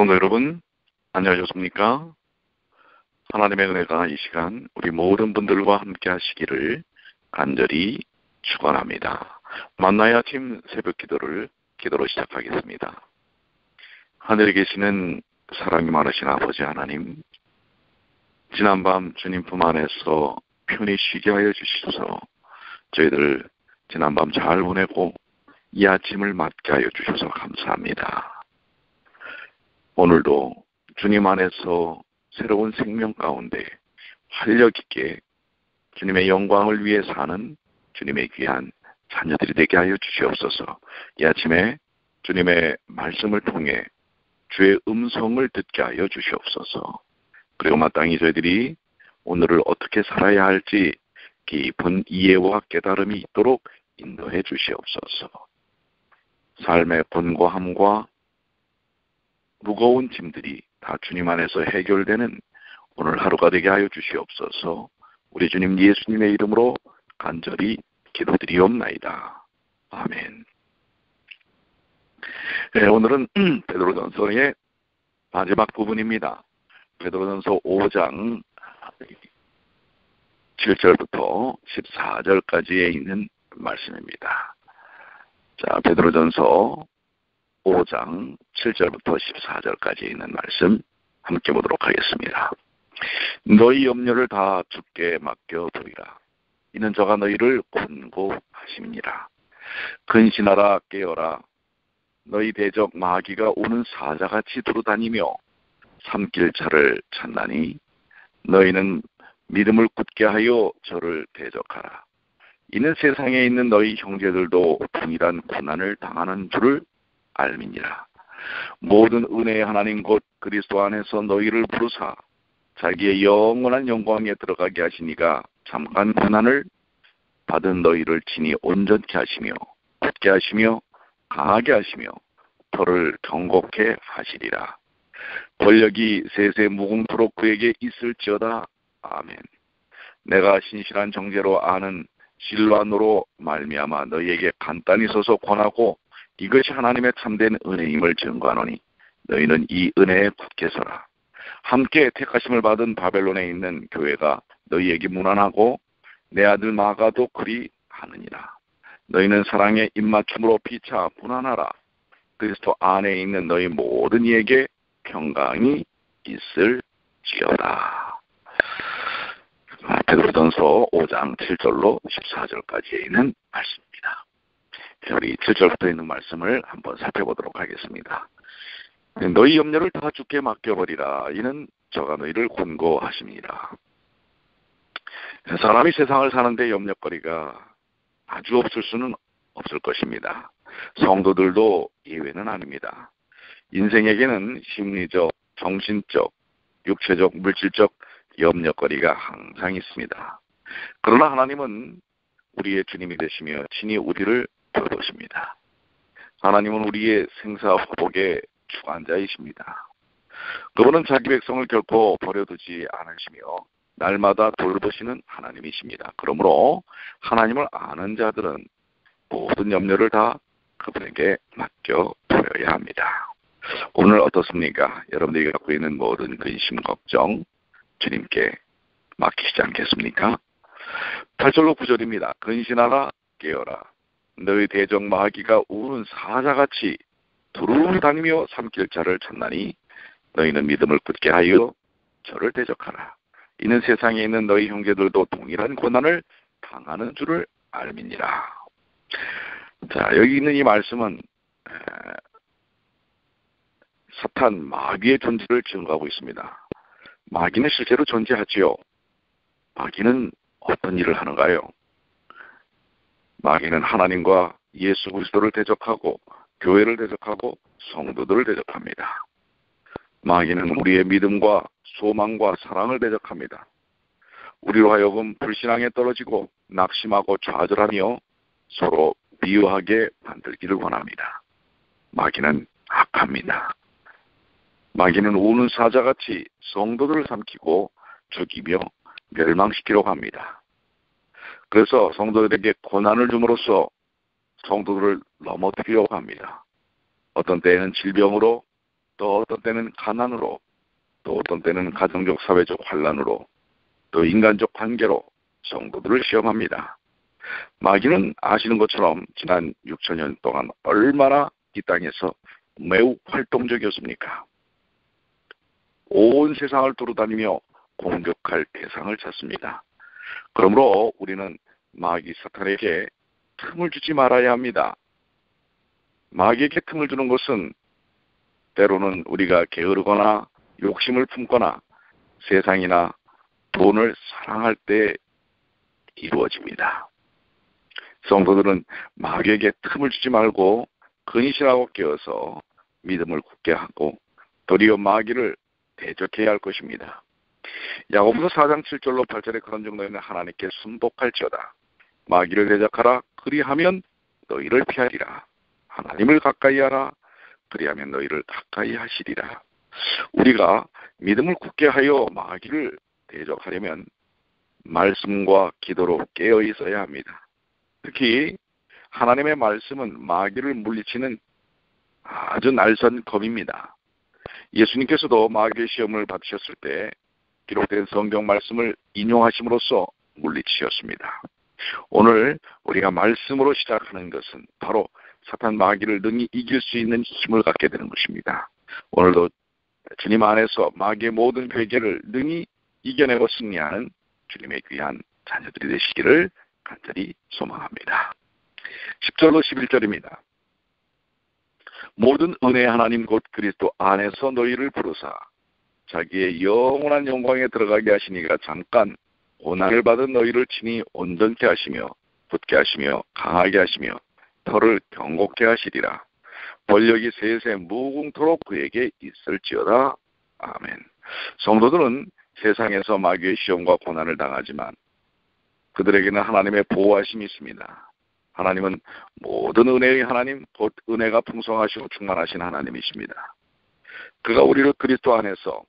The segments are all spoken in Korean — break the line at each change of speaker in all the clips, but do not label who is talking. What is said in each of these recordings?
성도 여러분, 안녕하셨습니까? 하나님의 은혜가 이 시간 우리 모든 분들과 함께 하시기를 간절히 축원합니다. 만나의 아침 새벽 기도로 시작하겠습니다. 하늘에 계시는 사랑이 많으신 아버지 하나님, 지난밤 주님 품 안에서 편히 쉬게 하여 주시소서. 저희들 지난밤 잘 보내고 이 아침을 맞게 하여 주셔서 감사합니다. 오늘도 주님 안에서 새로운 생명 가운데 활력 있게 주님의 영광을 위해 사는 주님의 귀한 자녀들이 되게 하여 주시옵소서. 이 아침에 주님의 말씀을 통해 주의 음성을 듣게 하여 주시옵소서. 그리고 마땅히 저희들이 오늘을 어떻게 살아야 할지 깊은 이해와 깨달음이 있도록 인도해 주시옵소서. 삶의 권고함과 무거운 짐들이 다 주님 안에서 해결되는 오늘 하루가 되게 하여 주시옵소서. 우리 주님 예수님의 이름으로 간절히 기도드리옵나이다. 아멘. 네, 오늘은 베드로전서의 마지막 부분입니다. 베드로전서 5장 7절부터 14절까지에 있는 말씀입니다. 자, 베드로전서 5장 7절부터 14절까지 있는 말씀 함께 보도록 하겠습니다. 너희 염려를 다 주께 맡겨두리라. 이는 저가 너희를 권고하심이니라. 근신하라, 깨어라. 너희 대적 마귀가 오는 사자같이 두루다니며 삼킬 차를 찾나니 너희는 믿음을 굳게 하여 저를 대적하라. 이는 세상에 있는 너희 형제들도 동일한 고난을 당하는 줄을 알미니라. 모든 은혜의 하나님 곧 그리스도 안에서 너희를 부르사 자기의 영원한 영광에 들어가게 하시니가 잠깐 고난을 받은 너희를 친히 온전케 하시며 굳게 하시며 강하게 하시며 터를 경고케 하시리라. 권력이 세세 무궁토록 그에게 있을지어다. 아멘. 내가 신실한 정죄로 아는 실로안으로 말미암아 너희에게 간단히 서서 권하고 이것이 하나님의 참된 은혜임을 증거하노니 너희는 이 은혜에 굳게 서라. 함께 택하심을 받은 바벨론에 있는 교회가 너희에게 무난하고 내 아들 마가도 그리 하느니라. 너희는 사랑에 입맞춤으로 피차 무난하라. 그리스도 안에 있는 너희 모든 이에게 평강이 있을지어다. 베드로전서 5장 7절로 14절까지에 있는 말씀입니다. 우리 7절부터 있는 말씀을 한번 살펴보도록 하겠습니다. 너희 염려를 다 주께 맡겨버리라. 이는 저가 너희를 권고하심이라. 사람이 세상을 사는데 염려거리가 아주 없을 수는 없을 것입니다. 성도들도 예외는 아닙니다. 인생에게는 심리적, 정신적, 육체적, 물질적 염려거리가 항상 있습니다. 그러나 하나님은 우리의 주님이 되시며 친히 우리를 돌보십니다. 하나님은 우리의 생사화복의 주관자이십니다. 그분은 자기 백성을 결코 버려두지 않으시며 날마다 돌보시는 하나님이십니다. 그러므로 하나님을 아는 자들은 모든 염려를 다 그분에게 맡겨드려야 합니다. 오늘 어떻습니까? 여러분들이 갖고 있는 모든 근심, 걱정 주님께 맡기시지 않겠습니까? 8절로 9절입니다. 근신하라, 깨어라. 너희 대적 마귀가 우는 사자같이 두루 다니며 삼킬 자를 찾나니 너희는 믿음을 굳게 하여 저를 대적하라. 이는 세상에 있는 너희 형제들도 동일한 고난을 당하는 줄을 알미니라. 자, 여기 있는 이 말씀은 사탄 마귀의 존재를 증거하고 있습니다. 마귀는 실제로 존재하지요. 마귀는 어떤 일을 하는가요? 마귀는 하나님과 예수 그리스도를 대적하고 교회를 대적하고 성도들을 대적합니다. 마귀는 우리의 믿음과 소망과 사랑을 대적합니다. 우리로 하여금 불신앙에 떨어지고 낙심하고 좌절하며 서로 미워하게 만들기를 원합니다. 마귀는 악합니다. 마귀는 우는 사자같이 성도들을 삼키고 죽이며 멸망시키려고 합니다. 그래서 성도들에게 고난을 줌으로써 성도들을 넘어뜨리려고 합니다. 어떤 때에는 질병으로, 또 어떤 때는 가난으로, 또 어떤 때는 가정적 사회적 환란으로, 또 인간적 관계로 성도들을 시험합니다. 마귀는 아시는 것처럼 지난 6천년 동안 얼마나 이 땅에서 매우 활동적이었습니까? 온 세상을 돌아다니며 공격할 대상을 찾습니다. 그러므로 우리는 마귀 사탄에게 틈을 주지 말아야 합니다. 마귀에게 틈을 주는 것은 때로는 우리가 게으르거나 욕심을 품거나 세상이나 돈을 사랑할 때 이루어집니다. 성도들은 마귀에게 틈을 주지 말고 근신하고 깨어서 믿음을 굳게 하고 도리어 마귀를 대적해야 할 것입니다. 야고보서 4장 7절로 8절에 그런 정도에는 하나님께 순복할지어다. 마귀를 대적하라. 그리하면 너희를 피하리라. 하나님을 가까이 하라. 그리하면 너희를 가까이 하시리라. 우리가 믿음을 굳게 하여 마귀를 대적하려면 말씀과 기도로 깨어 있어야 합니다. 특히 하나님의 말씀은 마귀를 물리치는 아주 날선 검입니다. 예수님께서도 마귀의 시험을 받으셨을 때 기록된 성경 말씀을 인용하심으로써 물리치셨습니다. 오늘 우리가 말씀으로 시작하는 것은 바로 사탄 마귀를 능히 이길 수 있는 힘을 갖게 되는 것입니다. 오늘도 주님 안에서 마귀의 모든 회개를 능히 이겨내고 승리하는 주님의 귀한 자녀들이 되시기를 간절히 소망합니다. 10절로 11절입니다. 모든 은혜의 하나님 곧 그리스도 안에서 너희를 부르사 자기의 영원한 영광에 들어가게 하시니가 잠깐 고난을 받은 너희를 친히 온전케 하시며 굳게 하시며 강하게 하시며 털을 경고케 하시리라. 권력이 세세 무궁토록 그에게 있을지어다. 아멘. 성도들은 세상에서 마귀의 시험과 고난을 당하지만 그들에게는 하나님의 보호하심이 있습니다. 하나님은 모든 은혜의 하나님, 곧 은혜가 풍성하시고 충만하신 하나님이십니다. 그가 우리를 그리스도 안에서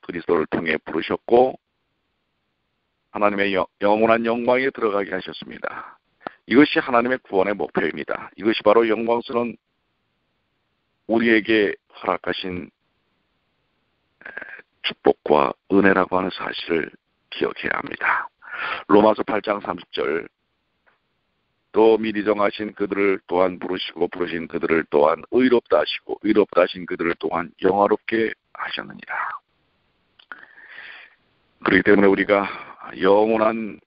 그리스도를 통해 부르셨고 하나님의 영원한 영광에 들어가게 하셨습니다. 이것이 하나님의 구원의 목표입니다. 이것이 바로 영광스러운 우리에게 허락하신 축복과 은혜라고 하는 사실을 기억해야 합니다. 로마서 8장 30절 또 미리 정하신 그들을 또한 부르시고 부르신 그들을 또한 의롭다 하시고 의롭다 하신 그들을 또한 영화롭게 하셨느니라. 그렇기 때문에 우리가 영원한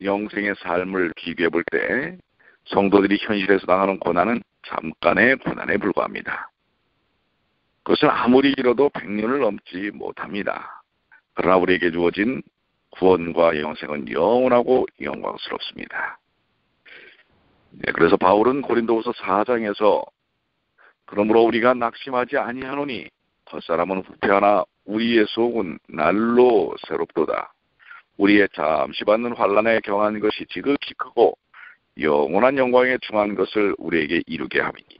영생의 삶을 비교해 볼 때 성도들이 현실에서 당하는 고난은 잠깐의 고난에 불과합니다. 그것은 아무리 길어도 100년을 넘지 못합니다. 그러나 우리에게 주어진 구원과 영생은 영원하고 영광스럽습니다. 네, 그래서 바울은 고린도후서 4장에서 그러므로 우리가 낙심하지 아니하노니 겉사람은 후퇴하나 우리의 속은 날로 새롭도다. 우리의 잠시 받는 환난에 경한 것이 지극히 크고 영원한 영광에 충한 것을 우리에게 이루게 함이니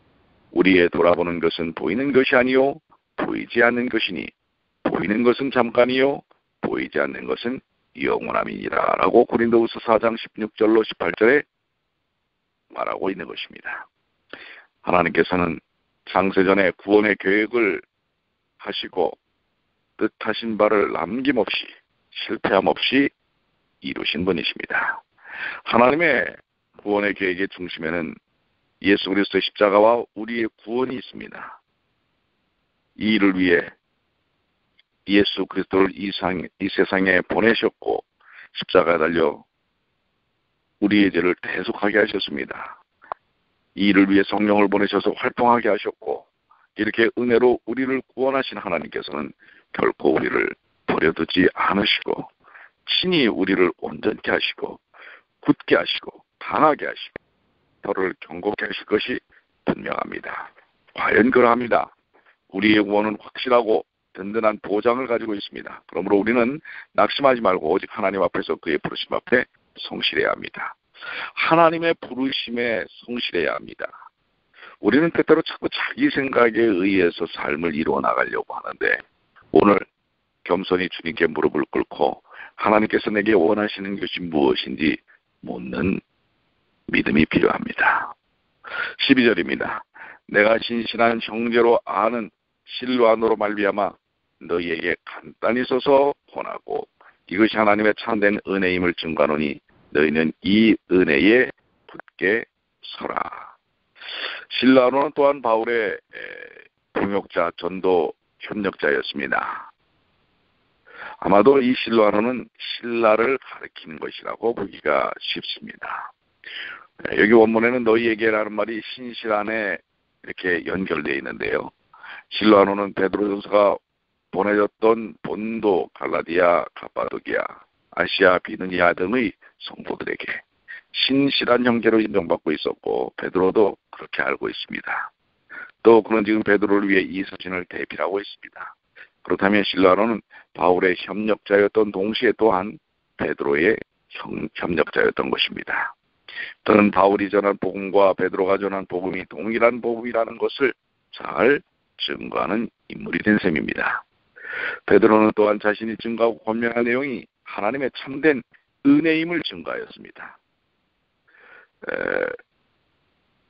우리의 돌아보는 것은 보이는 것이 아니요 보이지 않는 것이니 보이는 것은 잠깐이요 보이지 않는 것은 영원함이니라 라고 고린도후서 4장 16절로 18절에 말하고 있는 것입니다. 하나님께서는 창세전에 구원의 계획을 하시고 뜻하신 바를 남김없이 실패함 없이 이루신 분이십니다. 하나님의 구원의 계획의 중심에는 예수 그리스도의 십자가와 우리의 구원이 있습니다. 이 일을 위해 예수 그리스도를 이 세상에 보내셨고 십자가에 달려 우리의 죄를 대속하게 하셨습니다. 이 일을 위해 성령을 보내셔서 활동하게 하셨고 이렇게 은혜로 우리를 구원하신 하나님께서는 결코 우리를 버려두지 않으시고 친히 우리를 온전케 하시고 굳게 하시고 강하게 하시고 털을 경고케 하실 것이 분명합니다. 과연 그러합니다. 우리의 구원은 확실하고 든든한 보장을 가지고 있습니다. 그러므로 우리는 낙심하지 말고 오직 하나님 앞에서 그의 부르심 앞에 성실해야 합니다. 하나님의 부르심에 성실해야 합니다. 우리는 때때로 자꾸 자기 생각에 의해서 삶을 이루어 나가려고 하는데 오늘 겸손히 주님께 무릎을 꿇고 하나님께서 내게 원하시는 것이 무엇인지 묻는 믿음이 필요합니다. 12절입니다. 내가 신실한 형제로 아는 실로안으로 말미암아 너희에게 간단히 써서 권하고 이것이 하나님의 참된 은혜임을 증거하노니 너희는 이 은혜에 굳게 서라. 실로안은 또한 바울의 동역자, 전도 협력자였습니다. 아마도 이 실로안은 신라를 가리키는 것이라고 보기가 쉽습니다. 여기 원문에는 너희에게라는 말이 신실 안에 이렇게 연결되어 있는데요. 실로안은 베드로전서가 보내졌던 본도, 갈라디아, 가파도기아, 아시아, 비느니아 등의 성도들에게 신실한 형제로 인정받고 있었고 베드로도 그렇게 알고 있습니다. 또 그는 지금 베드로를 위해 이 서신을 대필하고 있습니다. 그렇다면 실로안은 바울의 협력자였던 동시에 또한 베드로의 협력자였던 것입니다. 또는 바울이 전한 복음과 베드로가 전한 복음이 동일한 복음이라는 것을 잘 증거하는 인물이 된 셈입니다. 베드로는 또한 자신이 증거하고 권면한 내용이 하나님의 참된 은혜임을 증거하였습니다.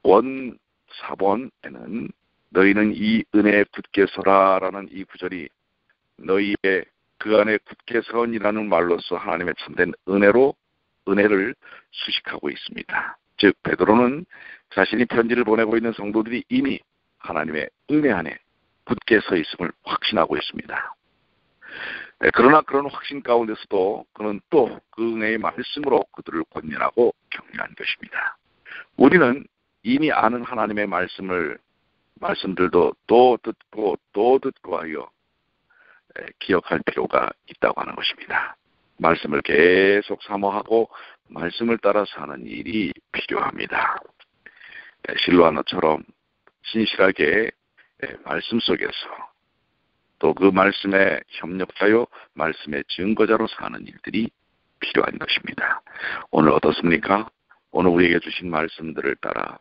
원 4번에는 너희는 이 은혜에 굳게 서라라는 이 구절이 너희의 그 안에 굳게 서이라는 말로서 하나님의 참된 은혜를 수식하고 있습니다. 즉 베드로는 자신이 편지를 보내고 있는 성도들이 이미 하나님의 은혜 안에 굳게 서 있음을 확신하고 있습니다. 그러나 그런 확신 가운데서도 그는 또 그 은혜의 말씀으로 그들을 권면하고 격려한 것입니다. 우리는 이미 아는 하나님의 말씀들도 또 듣고 하여 기억할 필요가 있다고 하는 것입니다. 말씀을 계속 사모하고 말씀을 따라 사는 일이 필요합니다. 실로아너처럼 신실하게 말씀 속에서 또 그 말씀의 협력자요 말씀의 증거자로 사는 일들이 필요한 것입니다. 오늘 어떻습니까? 오늘 우리에게 주신 말씀들을 따라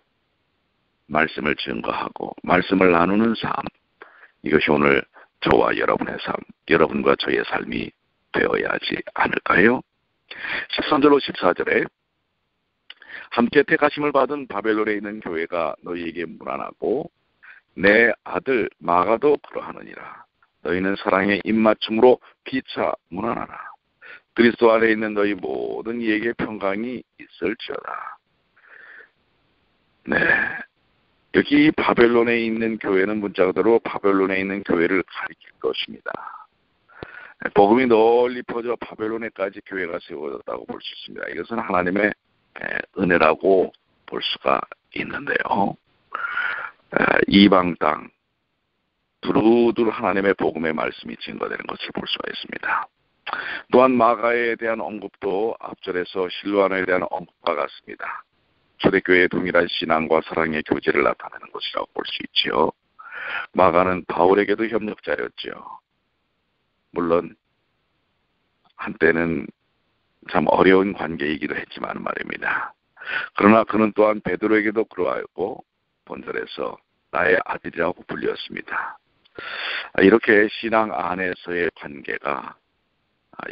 말씀을 증거하고 말씀을 나누는 삶, 이것이 오늘 저와 여러분의 삶, 여러분과 저의 삶이 되어야 하지 않을까요? 13절로 14절에 함께 택하심을 받은 바벨론에 있는 교회가 너희에게 문안하고 내 아들 마가도 그러하느니라. 너희는 사랑의 입맞춤으로 피차 문안하라. 그리스도 안에 있는 너희 모든 이에게 평강이 있을지어다. 네, 여기 바벨론에 있는 교회는 문자 그대로 바벨론에 있는 교회를 가리킬 것입니다. 복음이 널리 퍼져 바벨론에까지 교회가 세워졌다고 볼 수 있습니다. 이것은 하나님의 은혜라고 볼 수가 있는데요. 이방 땅 두루두루 하나님의 복음의 말씀이 증거되는 것을 볼 수가 있습니다. 또한 마가에 대한 언급도 앞절에서 실로안에 대한 언급과 같습니다. 초대교회의 동일한 신앙과 사랑의 교제를 나타내는 것이라고 볼 수 있지요. 마가는 바울에게도 협력자였지요. 물론 한때는 참 어려운 관계이기도 했지만 말입니다. 그러나 그는 또한 베드로에게도 그러하였고 본절에서 나의 아들이라고 불렸습니다. 이렇게 신앙 안에서의 관계가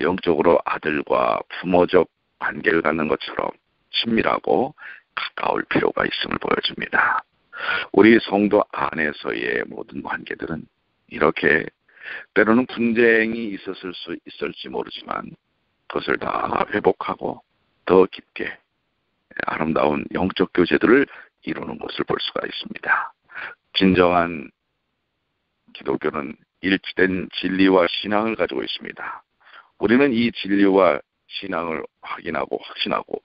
영적으로 아들과 부모적 관계를 갖는 것처럼 친밀하고 가까울 필요가 있음을 보여줍니다. 우리 성도 안에서의 모든 관계들은 이렇게 때로는 분쟁이 있을지 모르지만 그것을 다 회복하고 더 깊게 아름다운 영적 교제들을 이루는 것을 볼 수가 있습니다. 진정한 기독교는 일치된 진리와 신앙을 가지고 있습니다. 우리는 이 진리와 신앙을 확인하고 확신하고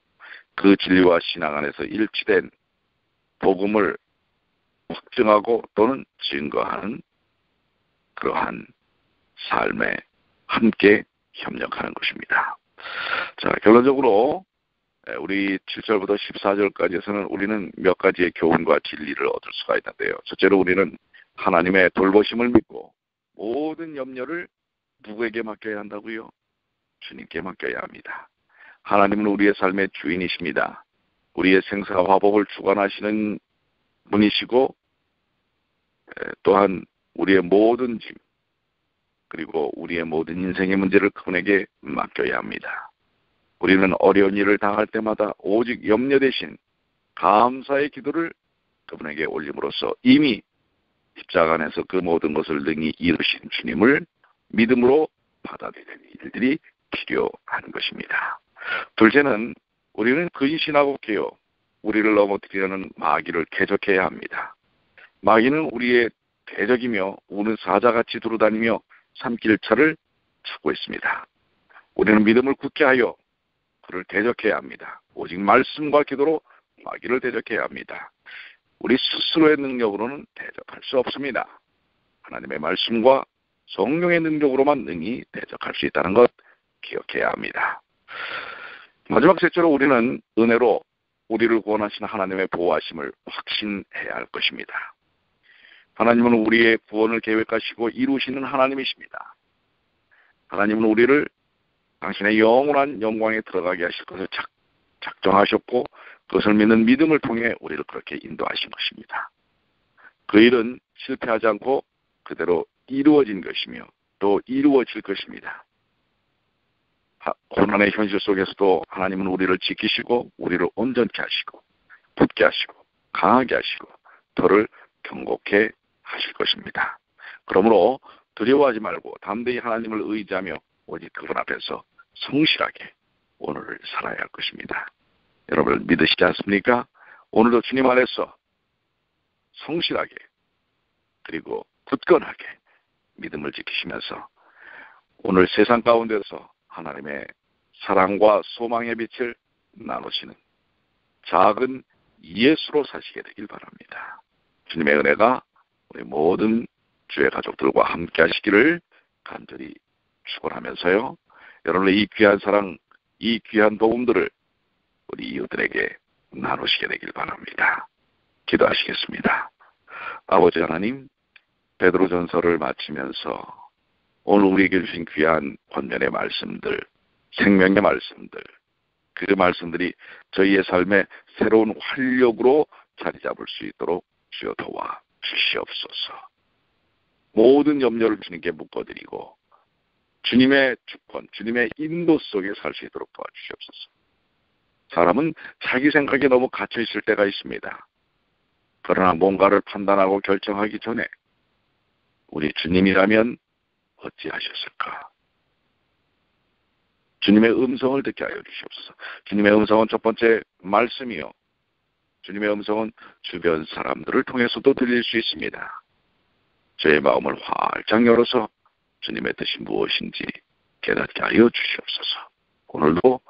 그 진리와 신앙 안에서 일치된 복음을 확증하고 또는 증거하는 그러한 삶에 함께 협력하는 것입니다. 자, 결론적으로 우리 7절부터 14절까지에서는 우리는 몇 가지의 교훈과 진리를 얻을 수가 있는데요. 첫째로 우리는 하나님의 돌보심을 믿고 모든 염려를 누구에게 맡겨야 한다고요? 주님께 맡겨야 합니다. 하나님은 우리의 삶의 주인이십니다. 우리의 생사와 화복을 주관하시는 분이시고 또한 우리의 모든 짐 그리고 우리의 모든 인생의 문제를 그분에게 맡겨야 합니다. 우리는 어려운 일을 당할 때마다 오직 염려 대신 감사의 기도를 그분에게 올림으로써 이미 십자가 안에서 그 모든 것을 능히 이루신 주님을 믿음으로 받아들이는 일들이 필요한 것입니다. 둘째는 우리는 근신하고 깨어 우리를 넘어뜨리려는 마귀를 대적해야 합니다. 마귀는 우리의 대적이며 우는 사자같이 두루다니며 산길차를 찾고 있습니다. 우리는 믿음을 굳게 하여 그를 대적해야 합니다. 오직 말씀과 기도로 마귀를 대적해야 합니다. 우리 스스로의 능력으로는 대적할 수 없습니다. 하나님의 말씀과 성령의 능력으로만 능히 대적할 수 있다는 것 기억해야 합니다. 마지막 셋째로 우리는 은혜로 우리를 구원하신 하나님의 보호하심을 확신해야 할 것입니다. 하나님은 우리의 구원을 계획하시고 이루시는 하나님이십니다. 하나님은 우리를 당신의 영원한 영광에 들어가게 하실 것을 작정하셨고 그것을 믿는 믿음을 통해 우리를 그렇게 인도하신 것입니다. 그 일은 실패하지 않고 그대로 이루어진 것이며 또 이루어질 것입니다. 고난의 현실 속에서도 하나님은 우리를 지키시고 우리를 온전케 하시고 굳게 하시고 강하게 하시고 저를 경고케 하실 것입니다. 그러므로 두려워하지 말고 담대히 하나님을 의지하며 오직 그분 앞에서 성실하게 오늘을 살아야 할 것입니다. 여러분 믿으시지 않습니까? 오늘도 주님 안에서 성실하게 그리고 굳건하게 믿음을 지키시면서 오늘 세상 가운데서 하나님의 사랑과 소망의 빛을 나누시는 작은 예수로 사시게 되길 바랍니다. 주님의 은혜가 우리 모든 주의 가족들과 함께 하시기를 간절히 축원하면서요. 여러분의 이 귀한 사랑, 이 귀한 복음들을 우리 이웃들에게 나누시게 되길 바랍니다. 기도하시겠습니다. 아버지 하나님, 베드로전서를 마치면서 오늘 우리에게 주신 귀한 권면의 말씀들, 생명의 말씀들, 그 말씀들이 저희의 삶에 새로운 활력으로 자리 잡을 수 있도록 주여 도와 주시옵소서. 모든 염려를 주님께 묶어드리고 주님의 주권, 주님의 인도 속에 살 수 있도록 도와주시옵소서. 사람은 자기 생각에 너무 갇혀있을 때가 있습니다. 그러나 뭔가를 판단하고 결정하기 전에 우리 주님이라면 어찌하셨을까? 주님의 음성을 듣게 하여 주시옵소서. 주님의 음성은 첫 번째 말씀이요. 주님의 음성은 주변 사람들을 통해서도 들릴 수 있습니다. 저의 마음을 활짝 열어서 주님의 뜻이 무엇인지 깨닫게 하여 주시옵소서. 오늘도